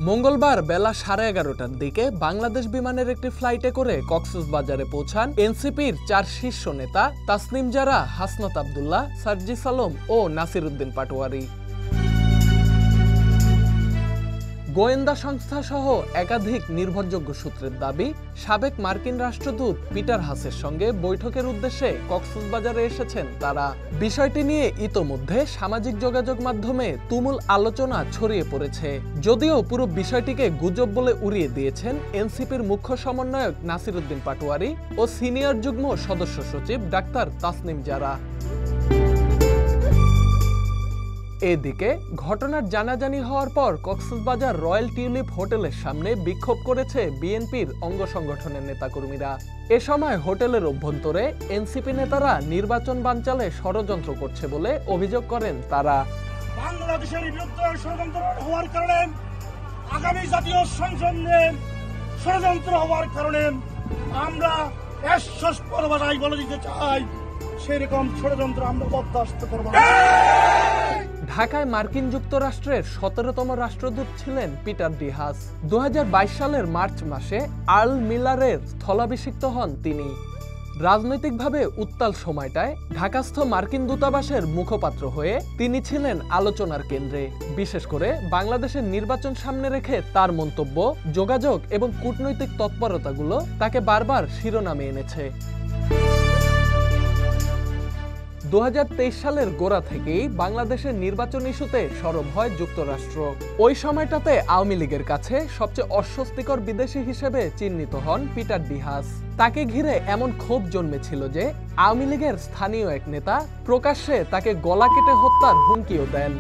মঙ্গলবার বেলা 11:30টার দিকে বাংলাদেশ বিমানের একটি ফ্লাইটে করে কক্সবাজারে পৌঁছান এনসিপির 4 শীর্ষ নেতা তাসনিম জারা, হাসনাত আব্দুল্লাহ, সার্জিস আলম ও নাসির উদ্দিন পাটোয়ারি। গোয়েন্দা সংস্থা সহ একাধিক নির্ভরযোগ্য সূত্রের দাবি, সাবেক মার্কিন রাষ্ট্রদূত পিটার হাসের সঙ্গে বৈঠকের উদ্দেশ্যে কক্সবাজারে এসেছেন তারা। বিষয়টি নিয়ে ইতোমধ্যে সামাজিক যোগাযোগ মাধ্যমে তুমুল আলোচনা ছড়িয়ে পড়েছে। যদিও পুরো বিষয়টিকে গুজব বলে উড়িয়ে দিয়েছেন এনসিপির মুখ্য সমন্বয়ক নাসির উদ্দিন পাটোয়ারি ও সিনিয়র যুগ্ম সদস্য সচিব ডাক্তার তাসনিম জারা। এদিকে ঘটনার জানাজানি হওয়ার পর কক্সবাজার রয়্যাল টিউলিপ হোটেলের সামনে বিক্ষোভ করেছে বিএনপির অঙ্গ সংগঠনের নেতাকর্মীরা। এ সময় হোটেলের অভ্যন্তরে এনসিপি নেতারা নির্বাচন বানচালে ষড়যন্ত্র করছে বলে অভিযোগ করেন তারা। বাংলাদেশের বিরুদ্ধে ষড়যন্ত্র হওয়ার কারণে, আগামী জাতীয় সংসদে ষড়যন্ত্র হওয়ার কারণে আমরা স্পষ্ট ভাষায় বলে দিতে চাই, সেরকম ষড়যন্ত্র আমরা বরদাস্ত করব না। ঢাকায় মার্কিন যুক্তরাষ্ট্রের 17তম রাষ্ট্রদূত ছিলেন পিটার ডি হাস। 2022 সালের মার্চ মাসে আর্ল মিলারের স্থলাভিষিক্ত হন তিনি। রাজনৈতিকভাবে উত্তাল সময়টায় ঢাকাস্থ মার্কিন দূতাবাসের মুখপাত্র হয়ে তিনি ছিলেন আলোচনার কেন্দ্রে। বিশেষ করে বাংলাদেশের নির্বাচন সামনে রেখে তার মন্তব্য, যোগাযোগ এবং কূটনৈতিক তৎপরতাগুলো তাকে বারবার শিরোনামে এনেছে। 2023 সালের গোড়া থেকেই বাংলাদেশের নির্বাচন ইস্যুতে সরব হয় যুক্তরাষ্ট্র। ওই সময়টাতে আওয়ামী লীগের কাছে সবচেয়ে অস্বস্তিকর বিদেশি হিসেবে চিহ্নিত হন পিটার ডি হাস। তাকে ঘিরে এমন ক্ষোভ জন্মেছিল যে আওয়ামী লীগের স্থানীয় এক নেতা প্রকাশ্যে তাকে গলা কেটে হত্যার হুমকিও দেন।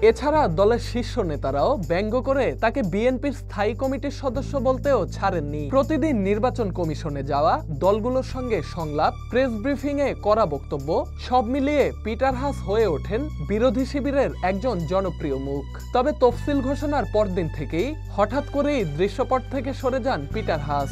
এছাড়া দলের শীর্ষ নেতারাও ব্যঙ্গ করে তাকে বিএনপির স্থায়ী কমিটির সদস্য বলতেও ছাড়েননি। প্রতিদিন নির্বাচন কমিশনে যাওয়া, দলগুলোর সঙ্গে সংলাপ, প্রেস ব্রিফিং এ করা বক্তব্য, সব মিলিয়ে পিটার হাস হয়ে ওঠেন বিরোধী শিবিরের একজন জনপ্রিয় মুখ। তবে তফসিল ঘোষণার পরদিন থেকেই হঠাৎ করেই দৃশ্যপট থেকে সরে যান পিটার হাস।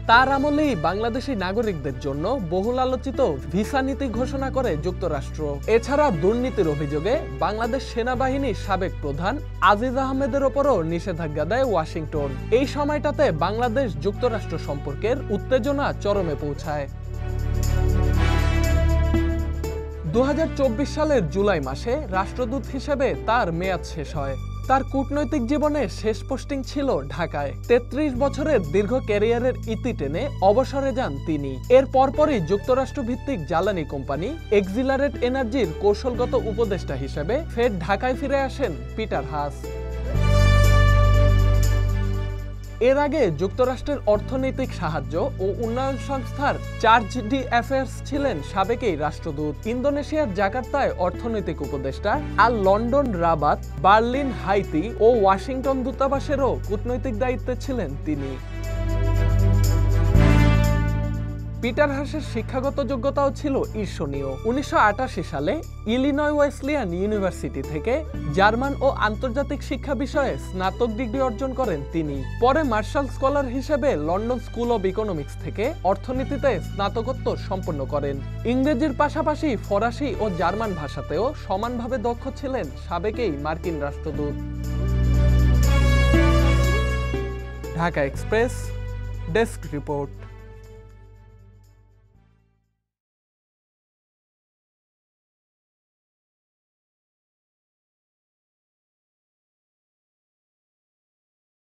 তার আমলেই বাংলাদেশি নাগরিকদের জন্য বহুল আলোচিত ভিসা নীতি ঘোষণা করে যুক্তরাষ্ট্র। এছাড়া দুর্নীতির অভিযোগে বাংলাদেশ সেনাবাহিনীর সাবেক প্রধান আজিজ আহমেদের ওপরও নিষেধাজ্ঞা দেয় ওয়াশিংটন। এই সময়টাতে বাংলাদেশ যুক্তরাষ্ট্র সম্পর্কের উত্তেজনা চরমে পৌঁছায়। 2024 সালের জুলাই মাসে রাষ্ট্রদূত হিসেবে তার মেয়াদ শেষ হয়। তার কূটনৈতিক জীবনের শেষ পোস্টিং ছিল ঢাকায়। 33 বছরের দীর্ঘ ক্যারিয়ারের ইতি টেনে অবসরে যান তিনি। এর পরপরই যুক্তরাষ্ট্র ভিত্তিক জ্বালানি কোম্পানি এক্সিলারেট এনার্জির কৌশলগত উপদেষ্টা হিসেবে ফের ঢাকায় ফিরে আসেন পিটার হাস। এর আগে যুক্তরাষ্ট্রের অর্থনৈতিক সাহায্য ও উন্নয়ন সংস্থার চার্জ ডি অ্যাফেয়ার্স ছিলেন সাবেক এই রাষ্ট্রদূত। ইন্দোনেশিয়ার জাকার্তায় অর্থনৈতিক উপদেষ্টা, আর লন্ডন, রাবাত, বার্লিন, হাইতি ও ওয়াশিংটন দূতাবাসেরও কূটনৈতিক দায়িত্বে ছিলেন তিনি। পিটার হাসের শিক্ষাগত যোগ্যতাও ছিল ঈর্ষণীয়। 1988 সালে ইলিনয় ওয়েসলিয়ান ইউনিভার্সিটি থেকে জার্মান ও আন্তর্জাতিক শিক্ষা বিষয়ে স্নাতক ডিগ্রি অর্জন করেন তিনি। পরে মার্শাল স্কলার হিসেবে লন্ডন স্কুল অব ইকোনমিক্স থেকে অর্থনীতিতে স্নাতকোত্তর সম্পন্ন করেন। ইংরেজির পাশাপাশি ফরাসি ও জার্মান ভাষাতেও সমানভাবে দক্ষ ছিলেন সাবেক এই মার্কিন রাষ্ট্রদূত। Dhaka express, desk report.